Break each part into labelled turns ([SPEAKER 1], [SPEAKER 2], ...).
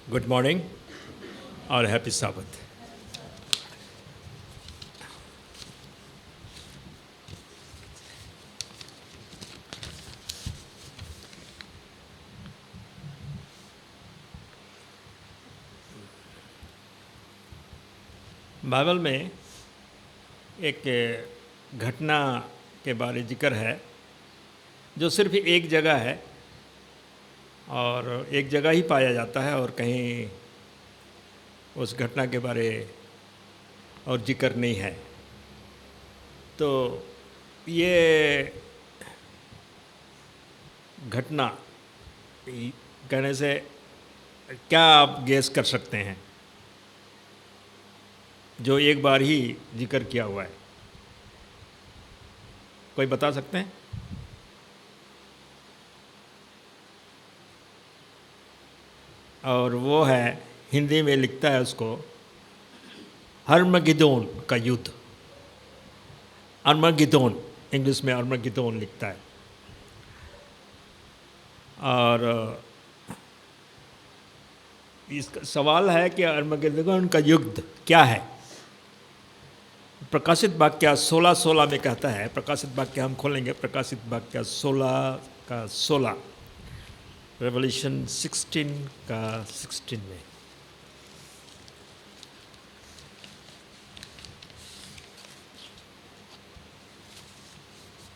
[SPEAKER 1] Good morning और happy साबत। Bible में एक घटना के बारे जिक्र है जो सिर्फ एक जगह है और एक जगह ही पाया जाता है और कहीं उस घटना के बारे और जिक्र नहीं है। तो ये घटना कहने से क्या आप गेस कर सकते हैं जो एक बार ही जिक्र किया हुआ है? कोई बता सकते हैं? और वो है, हिंदी में लिखता है उसको हर्मगिदोन का युद्ध। अर्मगिदोन, इंग्लिश में अर्मगिदोन लिखता है। और इसका सवाल है कि अर्मगिदोन का युद्ध क्या है। प्रकाशित वाक्य 16:16 में कहता है, प्रकाशित वाक्य हम खोलेंगे, प्रकाशित वाक्य 16 का 16, रेवल्यूशन 16 का 16 में।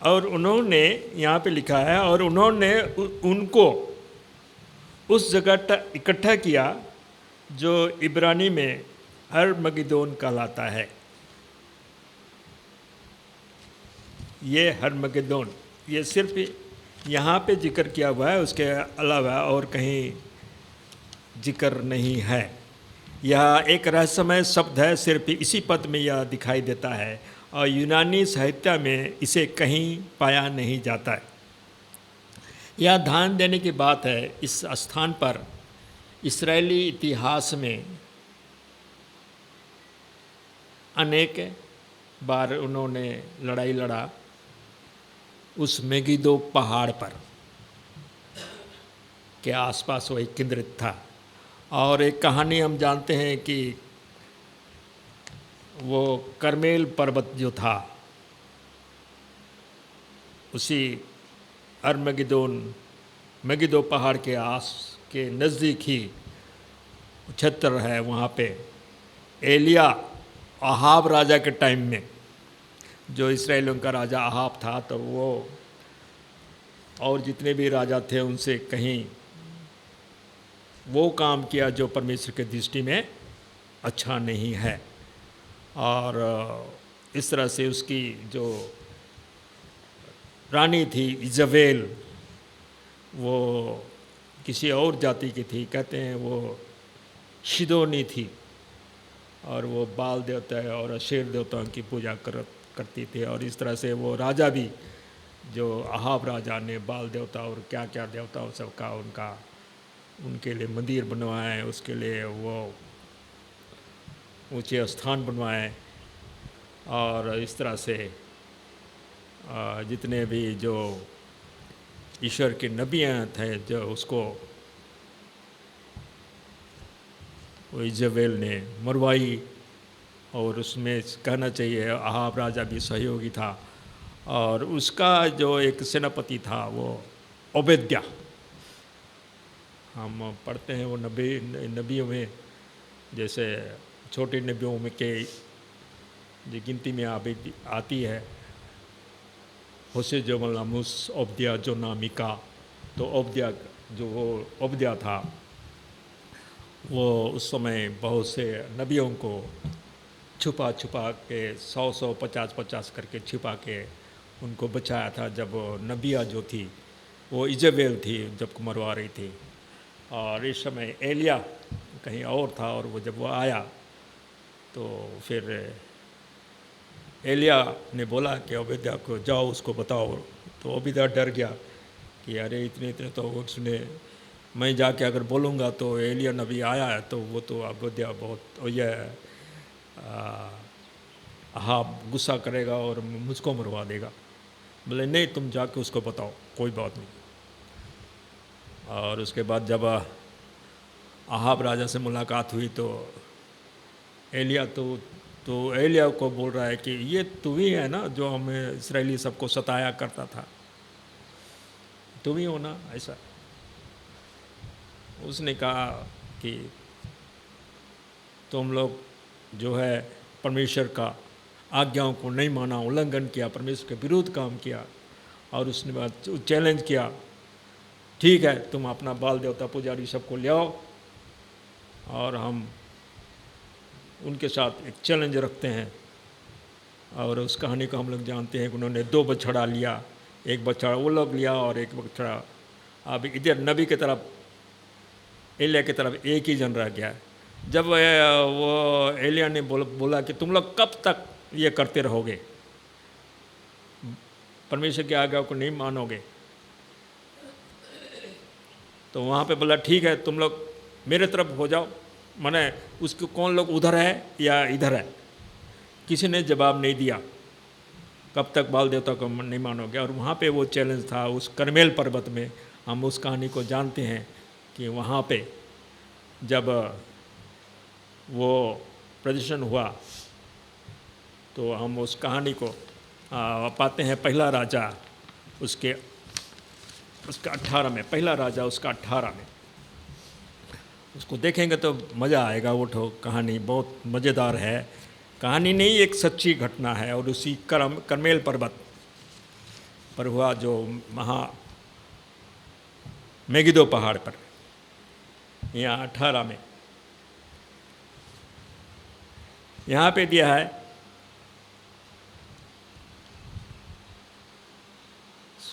[SPEAKER 1] और उन्होंने, यहाँ पे लिखा है, और उन्होंने उनको उस जगह इकट्ठा किया जो इब्रानी में हर्मगिदोन कहलाता है। ये हर्मगिदोन, ये सिर्फ यहाँ पे जिक्र किया हुआ है, उसके अलावा और कहीं जिक्र नहीं है। यह एक रहस्यमय शब्द है, सिर्फ इसी पद में यह दिखाई देता है और यूनानी साहित्य में इसे कहीं पाया नहीं जाता है। यह ध्यान देने की बात है, इस स्थान पर इस्राएली इतिहास में अनेक बार उन्होंने लड़ाई लड़ा उस मेगिदो पहाड़ पर के आसपास वही केंद्रित था। और एक कहानी हम जानते हैं कि वो करमेल पर्वत जो था, उसी मेगिदो पहाड़ के के नज़दीक ही क्षेत्र है। वहाँ पे एलिया अहाब राजा के टाइम में, जो इसराइलियों का राजा अहाब था, तो वो और जितने भी राजा थे उनसे कहीं वो काम किया जो परमेश्वर के दृष्टि में अच्छा नहीं है। और इस तरह से उसकी जो रानी थी इजबेल, वो किसी और जाति की थी, कहते हैं वो शिदोनी थी, और वो बाल देवता और अशेर देवताओं की पूजा करती थी। और इस तरह से वो राजा भी, जो अहाब राजा ने बाल देवता और क्या क्या देवताओं सबका उनके लिए मंदिर बनवाए, उसके लिए वो ऊंचे स्थान बनवाए। और इस तरह से जितने भी जो ईश्वर के नबियाँ थे, जो उसको वो इजबेल ने मरवाई। और उसमें कहना चाहिए अहाब राजा भी सहयोगी था। और उसका जो एक सेनापति था वो ओबेद्या, हम पढ़ते हैं वो नबियों में, जैसे छोटे नबियों में के जो गिनती में आती है, होसे जो मलामुस ओबद्या जो नामिका। तो ओबद्या, जो वो ओबद्या था, वो उस समय बहुत से नबियों को छुपा छुपा के 100 50 करके छुपा के उनको बचाया था। जब नबिया जो थी वो इजबेल थी, जब मरवा रही थी। और इस समय एलिया कहीं और था, और वो जब वो आया तो फिर एलिया ने बोला कि ओबेद्या को जाओ उसको बताओ। तो ओबेद्या डर गया कि अरे इतने तो उसने, मैं जाके अगर बोलूँगा तो एलिया नबी आया है तो वो तो ओबेद्या बहुत यह अहाब गुस्सा करेगा और मुझको मरवा देगा। बोले नहीं, तुम जाके उसको बताओ, कोई बात नहीं। और उसके बाद जब अहाब राजा से मुलाकात हुई तो एलिया तो एलिया को बोल रहा है कि ये तू ही है ना जो हमें इस्राएली सबको सताया करता था, तुम ही हो ना ऐसा। उसने कहा कि तुम लोग जो है परमेश्वर का आज्ञाओं को नहीं माना, उल्लंघन किया, परमेश्वर के विरुद्ध काम किया। और उसने बाद चैलेंज किया, ठीक है तुम अपना बाल देवता पुजारी सबको ले आओ और हम उनके साथ एक चैलेंज रखते हैं। और उस कहानी को हम लोग जानते हैं कि उन्होंने 2 बछड़ा लिया, एक बछड़ा वो लोग लिया और एक बछड़ा अब इधर नबी की तरफ, एलिया की तरफ एक ही जन रह गया। जब वो एलिया ने बोला कि तुम लोग कब तक ये करते रहोगे, परमेश्वर की आज्ञा को नहीं मानोगे, तो वहाँ पे बोला ठीक है तुम लोग मेरे तरफ हो जाओ। माने उसको कौन लोग उधर है या इधर है, किसी ने जवाब नहीं दिया, कब तक बाल देवता को नहीं मानोगे। और वहाँ पे वो चैलेंज था उस करमेल पर्वत में। हम उस कहानी को जानते हैं कि वहाँ पे जब वो प्रदर्शन हुआ तो हम उस कहानी को पाते हैं पहला राजा उसका 18 में, पहला राजा उसका 18 में। उसको देखेंगे तो मज़ा आएगा। वो कहानी बहुत मज़ेदार है, कहानी नहीं एक सच्ची घटना है। और उसी करमेल पर्वत पर हुआ जो मेगिदो पहाड़ पर, यहाँ 18 में यहाँ पे दिया है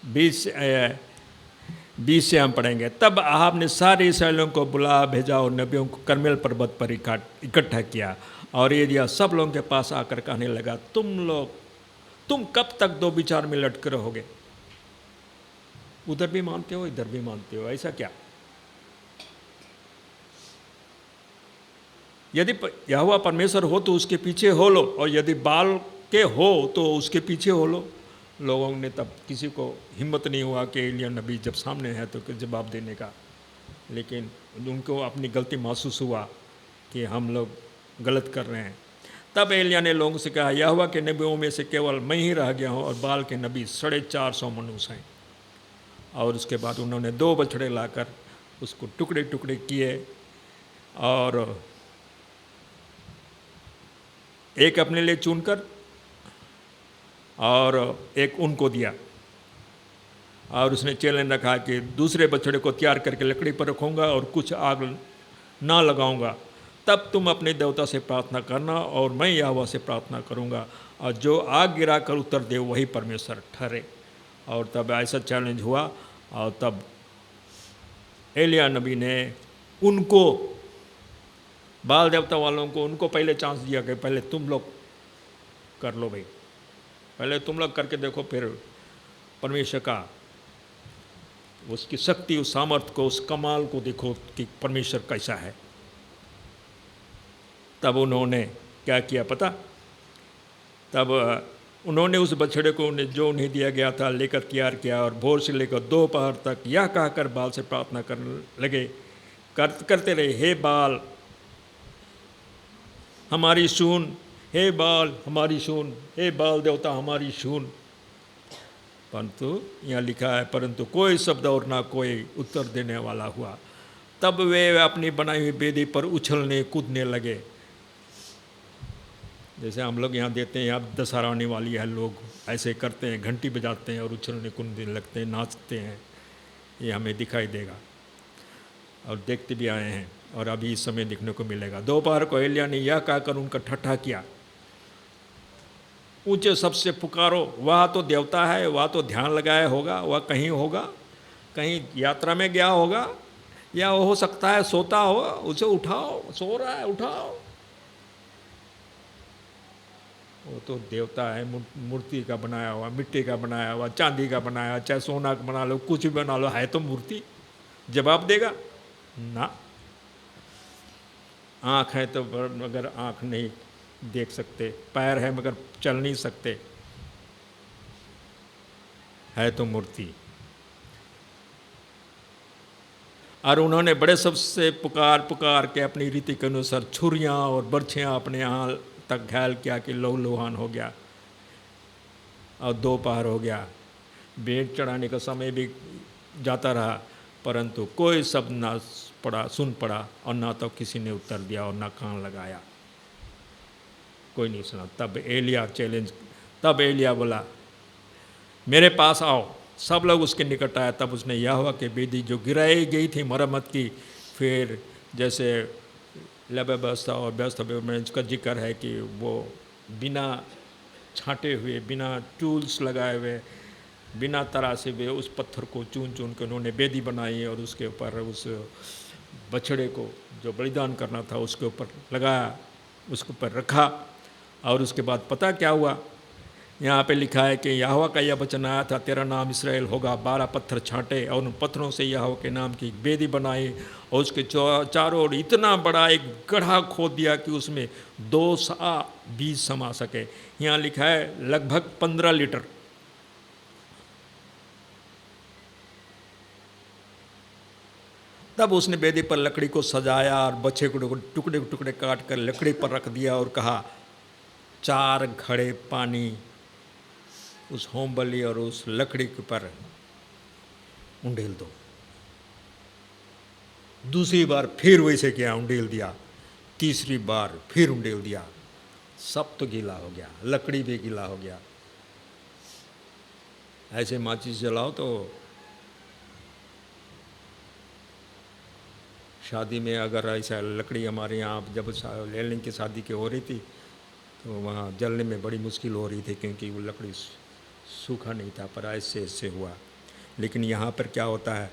[SPEAKER 1] 20 से हम पढ़ेंगे। तब अहाब ने सारे इस्राएलियों को बुला भेजा और नबियों को करमेल पर्वत पर इकट्ठा किया और एलिया सब लोगों के पास आकर कहने लगा, तुम कब तक दो विचार में लटके रहोगे? उधर भी मानते हो इधर भी मानते हो, ऐसा क्या? यदि यहोवा परमेश्वर हो तो उसके पीछे हो लो, और यदि बाल के हो तो उसके पीछे हो लो। लोगों ने तब किसी को हिम्मत नहीं हुआ कि एलिया नबी जब सामने है तो जवाब देने का, लेकिन उनको अपनी गलती महसूस हुआ कि हम लोग गलत कर रहे हैं। तब एलिया ने लोगों से कहा, यहोवा के नबियों में से केवल मैं ही रह गया हूँ और बाल के नबी 450 मनुष्य हैं। और उसके बाद उन्होंने 2 बछड़े लाकर उसको टुकड़े टुकड़े किए और एक अपने लिए चुनकर और एक उनको दिया। और उसने चैलेंज रखा कि दूसरे बछड़े को तैयार करके लकड़ी पर रखूँगा और कुछ आग ना लगाऊंगा, तब तुम अपने देवता से प्रार्थना करना और मैं यहोवा से प्रार्थना करूँगा, और जो आग गिरा कर उत्तर दे वही परमेश्वर ठहरे। और तब ऐसा चैलेंज हुआ और तब एलिया नबी ने उनको, बाल देवता वालों को, उनको पहले चांस दिया कि पहले तुम लोग कर लो भाई, पहले तुम लोग करके देखो, फिर परमेश्वर का उसकी शक्ति, उस सामर्थ्य को, उस कमाल को देखो कि परमेश्वर कैसा है। तब उन्होंने क्या किया पता? तब उन्होंने उस बछड़े को जो उन्हें दिया गया था लेकर तैयार किया और भोर से लेकर दोपहर तक यह कहकर बाल से प्रार्थना करने लगे, करते रहे, हे बाल हमारी सुन, हे बाल हमारी सुन, हे बाल देवता हमारी सुन। परंतु यहाँ लिखा है, परंतु कोई शब्द और ना कोई उत्तर देने वाला हुआ। तब वे अपनी बनाई हुई बेदी पर उछलने कूदने लगे। जैसे हम लोग यहाँ देते हैं, अब दशहरा आने वाली है, लोग ऐसे करते हैं, घंटी बजाते हैं और उछलने कूदने लगते हैं, नाचते हैं। ये हमें दिखाई देगा और देखते भी आए हैं और अभी इस समय देखने को मिलेगा। दोपहर को एलिया ने यह कहकर उनका ठट्ठा किया, ऊंचे सबसे पुकारो, वह तो देवता है, वह तो ध्यान लगाया होगा, वह कहीं होगा, कहीं यात्रा में गया होगा, या हो सकता है सोता हो, उसे उठाओ, सो रहा है उठाओ। वो तो देवता है, मूर्ति का बनाया हुआ, मिट्टी का बनाया हुआ, चांदी का बनाया, चाहे सोना का बना लो, कुछ भी बना लो, है तो मूर्ति। जवाब देगा ना। आँख है तो मगर आँख नहीं देख सकते, पैर है मगर चल नहीं सकते, है तो मूर्ति। और उन्होंने बड़े सबसे पुकार पुकार के अपनी रीति के अनुसार छुरियाँ और बर्छियाँ अपने यहाँ तक घायल किया कि लहूलुहान हो गया और दोपहर हो गया। भेंट चढ़ाने का समय भी जाता रहा, परंतु कोई शब्द ना सुन पड़ा और ना तो किसी ने उत्तर दिया और ना कान लगाया, कोई नहीं सुना। तब एलिया बोला, मेरे पास आओ। सब लोग उसके निकट आए। तब उसने यहोवा की वेदी जो गिराई गई थी मरम्मत की, फिर जैसे व्यवस्था और व्यवस्था में इसका जिक्र है कि वो बिना छांटे हुए, बिना टूल्स लगाए हुए, बिना तरासे हुए उस पत्थर को चून चून के उन्होंने वेदी बनाई और उसके ऊपर उस बछड़े को जो बलिदान करना था उसके ऊपर लगाया, उसके ऊपर रखा। और उसके बाद पता क्या हुआ, यहाँ पे लिखा है कि यहोवा का यह वचन आया था, तेरा नाम इसराइल होगा। 12 पत्थर छांटे और उन पत्थरों से यहोवा के नाम की वेदी बनाई और उसके चारों ओर इतना बड़ा एक गड्ढा खोद दिया कि उसमें 2 सा बीज समा सके। यहाँ लिखा है लगभग 15 लीटर। तब उसने वेदी पर लकड़ी को सजाया और बच्चे को टुकड़े टुकड़े काट कर लकड़ी पर रख दिया और कहा, 4 घड़े पानी उस होम बलि और उस लकड़ी के पर उंडेल दो। दूसरी बार फिर वैसे किया, उंडेल दिया। तीसरी बार फिर उंडेल दिया। सब तो गीला हो गया, लकड़ी भी गीला हो गया। ऐसे माचिस जलाओ तो शादी में अगर ऐसा लकड़ी, हमारे यहाँ जब लेलिंग की शादी की हो रही थी तो वहाँ जलने में बड़ी मुश्किल हो रही थी क्योंकि वो लकड़ी सूखा नहीं था, पर ऐसे हुआ। लेकिन यहाँ पर क्या होता है,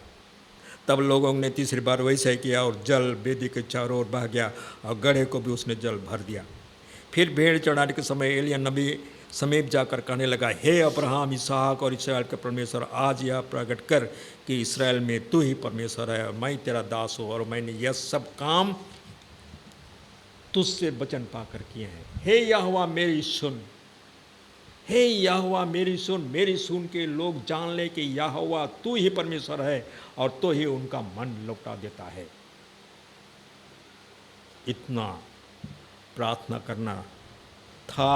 [SPEAKER 1] तब लोगों ने तीसरी बार वैसे ही किया और जल वेदी के चारों ओर बह गया और गड्ढे को भी उसने जल भर दिया। फिर भेड़ चढ़ाने के समय एलिय्याह नबी समीप जाकर कहने लगा, हे अब्राहम, इसहाक और इस्राएल के परमेश्वर, आज यह प्रकट कर कि इस्राएल में तू ही परमेश्वर है और मैं तेरा दास हूँ और मैंने यह सब काम तुझसे वचन पाकर किए हैं। हे यहोवा मेरी सुन, हे यहोवा मेरी सुन के लोग जान ले कि यहोवा तू ही परमेश्वर है और तू ही उनका मन लौटा देता है। इतना प्रार्थना करना था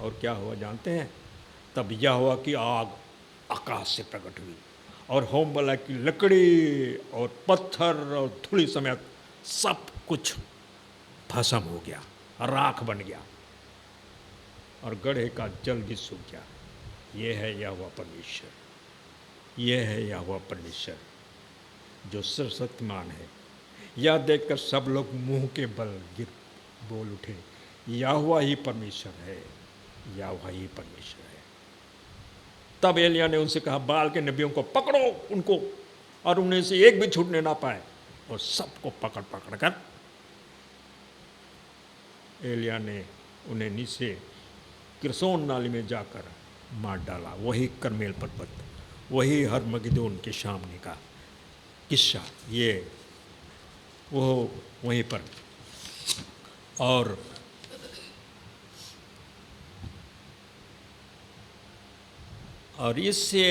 [SPEAKER 1] और क्या हुआ जानते हैं? तब यहोवा की आग आकाश से प्रकट हुई और होम बलि की लकड़ी और पत्थर और धूलि समेत सब कुछ भस्म हो गया, राख बन गया और गड्ढे का जल भी सूख गया। ये है यहोवा परमेश्वर, ये है यहोवा परमेश्वर जो सर्वशक्तिमान है। यह देखकर सब लोग मुंह के बल गिर बोल उठे, यहोवा ही परमेश्वर है, यहोवा ही परमेश्वर है। तब एलिय्याह ने उनसे कहा, बाल के नबियों को पकड़ो उनको और उन्हें से एक भी छूटने ना पाए। और सबको पकड़ पकड़ कर एलिय्याह ने उन्हें नीचे किरसोन नाली में जाकर मार डाला। वही कर्मेल पर्वत, वही हरमगिदोन के सामने का किस्सा, ये वो वहीं पर। और इससे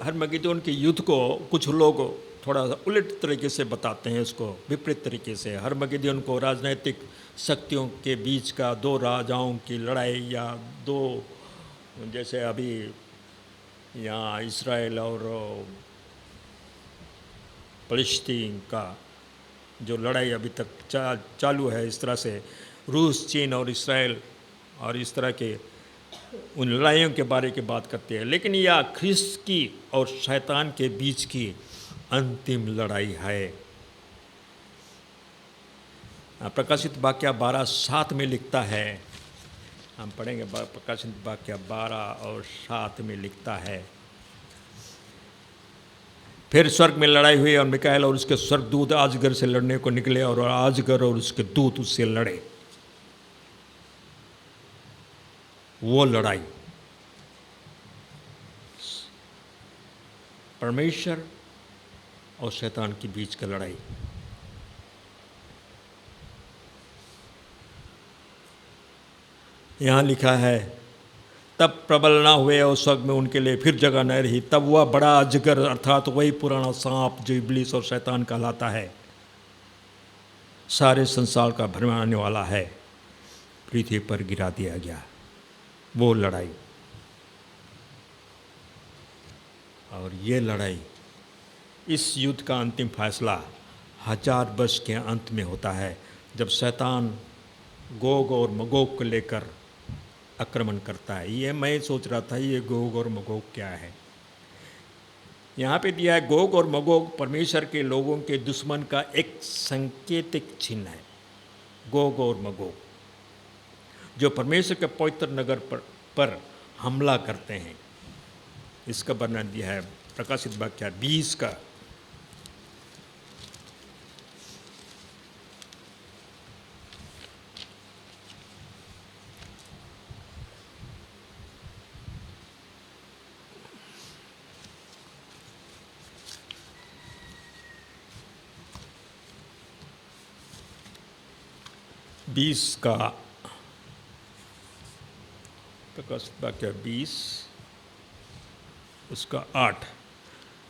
[SPEAKER 1] हरमगिदोन के युद्ध को कुछ लोग थोड़ा सा उलट तरीके से बताते हैं, इसको विपरीत तरीके से। हरमगिदोन को राजनीतिक शक्तियों के बीच का 2 राजाओं की लड़ाई, या 2 जैसे अभी यहाँ इसराइल और फलस्तीन का जो लड़ाई अभी तक चालू है, इस तरह से रूस, चीन और इसराइल और इस तरह के उन लड़ाइयों के बारे की बात करते हैं। लेकिन यह ख्रिस्त की और शैतान के बीच की अंतिम लड़ाई है। प्रकाशित वाक्य 12:7 में लिखता है, हम पढ़ेंगे। प्रकाशित वाक्य 12 और 7 में लिखता है, फिर स्वर्ग में लड़ाई हुई और मिकाएल और उसके स्वर्गदूत अजगर से लड़ने को निकले और अजगर और उसके दूत उससे लड़े। वो लड़ाई परमेश्वर और शैतान के बीच का लड़ाई। यहाँ लिखा है, तब प्रबल ना हुए और उस वक्त में उनके लिए फिर जगह न रही। तब वह बड़ा अजगर अर्थात वही पुराना सांप जो इब्लीस और शैतान कहलाता है, सारे संसार का भरमाने वाला है, पृथ्वी पर गिरा दिया गया। वो लड़ाई, और ये लड़ाई, इस युद्ध का अंतिम फैसला 1000 वर्ष के अंत में होता है, जब शैतान गोग और मगोग को लेकर आक्रमण करता है। ये मैं सोच रहा था ये गोग और मगोग क्या है। यहाँ पे दिया है गोग और मगोग परमेश्वर के लोगों के दुश्मन का एक संकेतिक चिन्ह है। गोग और मगोग जो परमेश्वर के पवित्र नगर पर हमला करते हैं। इसका वर्णन दिया है प्रकाशित वाक्य 20 का। प्रकाशित वाक्य 20 उसका 8।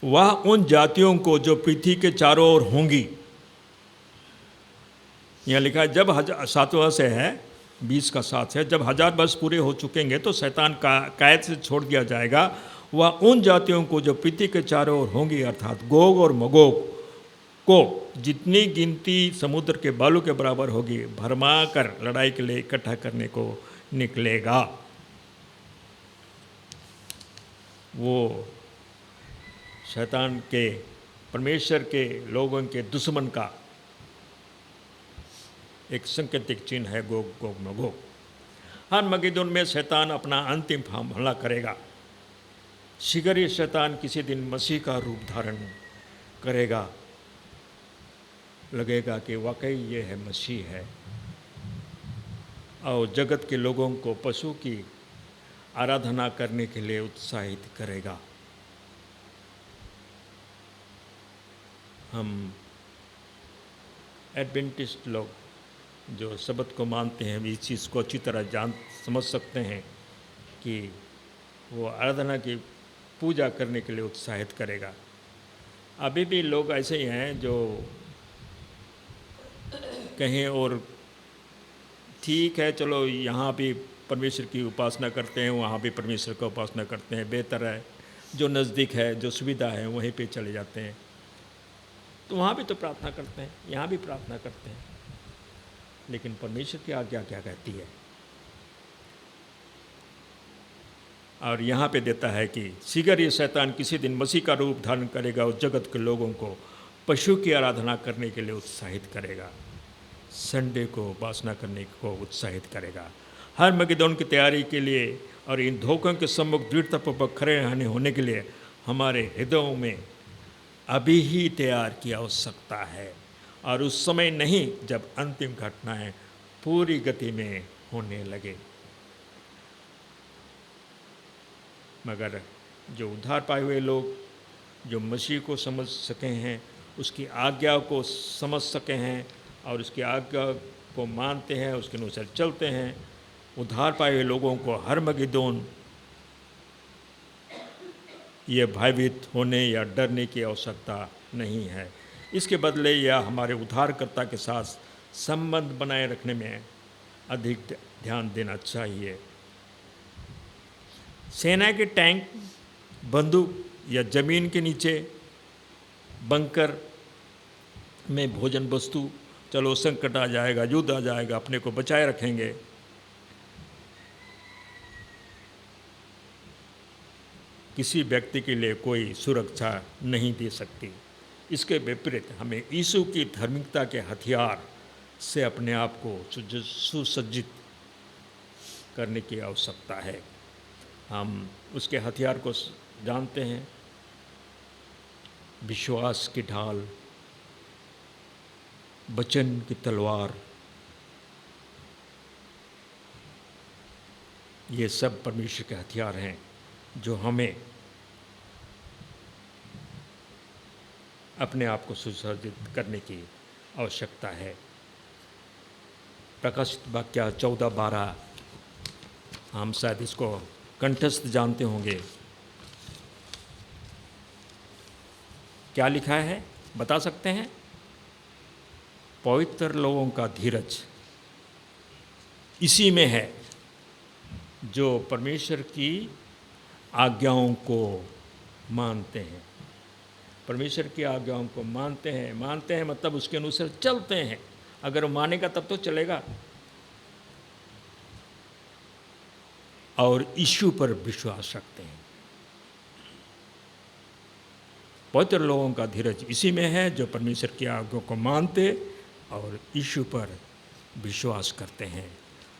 [SPEAKER 1] वह उन जातियों को जो पृथ्वी के चारों ओर होंगी, यहाँ लिखा है जब 7वां से है 20 का 7 है, जब 1000 वर्ष पूरे हो चुकेंगे तो शैतान का कैद से छोड़ दिया जाएगा। वह उन जातियों को जो पृथ्वी के चारों ओर होंगी अर्थात गोग और मगोग को जितनी गिनती समुद्र के बालू के बराबर होगी, भरमा कर लड़ाई के लिए इकट्ठा करने को निकलेगा। वो शैतान के परमेश्वर के लोगों के दुश्मन का एक संकेतिक चिन्ह है गोग गोग मगोग। हर्मगिदोन में शैतान अपना अंतिम हमला करेगा। शीघ्र ही शैतान किसी दिन मसीह का रूप धारण करेगा। लगेगा कि वाकई ये है मसीह है, और जगत के लोगों को पशु की आराधना करने के लिए उत्साहित करेगा। हम एडवेंटिस्ट लोग जो सबत को मानते हैं इस चीज़ को अच्छी तरह समझ सकते हैं कि वो आराधना की पूजा करने के लिए उत्साहित करेगा। अभी भी लोग ऐसे ही हैं जो कहें और ठीक है चलो यहाँ भी परमेश्वर की उपासना करते हैं, वहाँ भी परमेश्वर का उपासना करते हैं, बेहतर है जो नज़दीक है जो सुविधा है वहीं पे चले जाते हैं। तो वहाँ भी तो प्रार्थना करते हैं, यहाँ भी प्रार्थना करते हैं, लेकिन परमेश्वर की आज्ञा क्या कहती है। और यहाँ पे देता है कि शीघ्र ये शैतान किसी दिन मसीह का रूप धारण करेगा और जगत के लोगों को पशु की आराधना करने के लिए उत्साहित करेगा, संडे को उपासना करने को उत्साहित करेगा। हर मगिदोन की तैयारी के लिए और इन धोखों के सम्मुख दृढ़तापूर्वक खड़े रहने होने के लिए हमारे हृदयों में अभी ही तैयार की आवश्यकता है, और उस समय नहीं जब अंतिम घटनाएं पूरी गति में होने लगे। मगर जो उद्धार पाए हुए लोग जो मसीह को समझ सके हैं, उसकी आज्ञा को समझ सके हैं और उसकी आज्ञा को मानते हैं, उसके अनुसार चलते हैं, उद्धार पाए हुए लोगों को हर मगिदोन ये भयभीत होने या डरने की आवश्यकता नहीं है। इसके बदले यह हमारे उद्धारकर्ता के साथ संबंध बनाए रखने में अधिक ध्यान देना चाहिए। सेना के टैंक, बंदूक या जमीन के नीचे बंकर में भोजन वस्तु, चलो संकट आ जाएगा, युद्ध आ जाएगा, अपने को बचाए रखेंगे। किसी व्यक्ति के लिए कोई सुरक्षा नहीं दे सकती। इसके विपरीत हमें यीशु की धार्मिकता के हथियार से अपने आप को सुसज्जित करने की आवश्यकता है। हम उसके हथियार को जानते हैं, विश्वास की ढाल, वचन की तलवार, ये सब परमेश्वर के हथियार हैं जो हमें अपने आप को सुसज्जित करने की आवश्यकता है। प्रकाशित वाक्य 14:12 हम शायद इसको कंठस्थ जानते होंगे। क्या लिखा है बता सकते हैं? पवित्र लोगों का धीरज इसी में है जो परमेश्वर की आज्ञाओं को मानते हैं। परमेश्वर की आज्ञाओं को मानते हैं मतलब उसके अनुसार चलते हैं। अगर वो मानेगा तब तो चलेगा। और यीशु पर विश्वास रखते हैं। पवित्र लोगों का धीरज इसी में है जो परमेश्वर की आज्ञा को मानते और यीशु पर विश्वास करते हैं।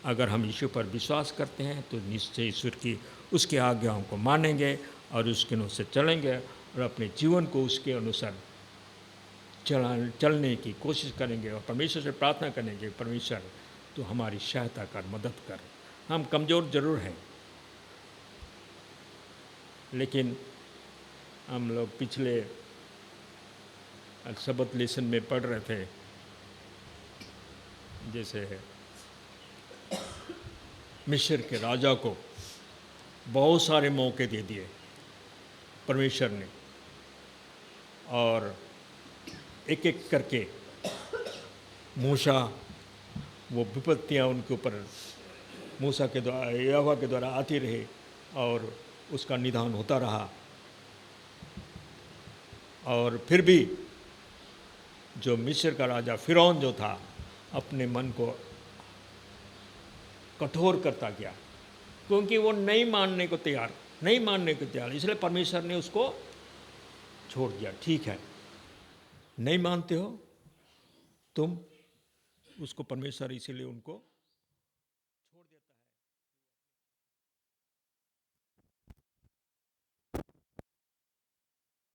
[SPEAKER 1] अगर हम यीशु पर विश्वास करते हैं तो निश्चय ईश्वर की उसकी आज्ञाओं को मानेंगे और उसके अनुसार चलेंगे और अपने जीवन को उसके अनुसार चलने की कोशिश करेंगे और परमेश्वर से प्रार्थना करेंगे, परमेश्वर तो हमारी सहायता कर, मदद कर। हम कमज़ोर ज़रूर हैं, लेकिन हम लोग पिछले सबत लेसन में पढ़ रहे थे, जैसे मिस्र के राजा को बहुत सारे मौके दे दिए परमेश्वर ने, और एक एक करके मूसा वो विपत्तियाँ उनके ऊपर मूसा के द्वारा, यहोवा के द्वारा आती रही और उसका निदान होता रहा। और फिर भी जो मिस्र का राजा फिरौन जो था अपने मन को कठोर करता गया, क्योंकि वो नहीं मानने को तैयार, इसलिए परमेश्वर ने उसको छोड़ दिया। ठीक है, नहीं मानते हो तुम उसको, परमेश्वर इसीलिए उनको